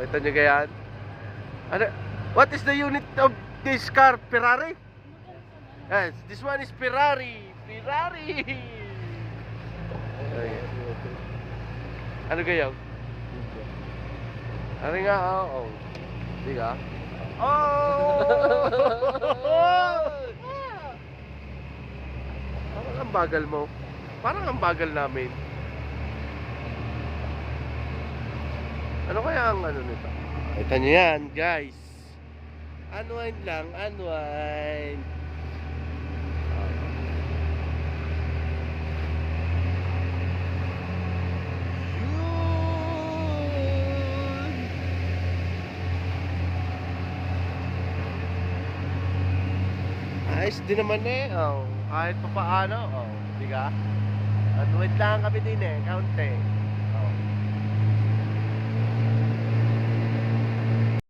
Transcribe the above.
Kita nyo ganyan. Ano? What is the unit of this car? Ferrari? Yes, this one is Ferrari. Ferrari. Ano ganyan? Ano nga? Oo. Di ka? Oh! Parang ang bagal mo. Parang ang bagal namin. Ano kaya ang ano nito? Kita nyo yan, guys. Unwind lang, unwind. Ayos din naman eh. Oh, kahit pa paano. Oh, di ka? Unwind lang kami din eh, kaunti.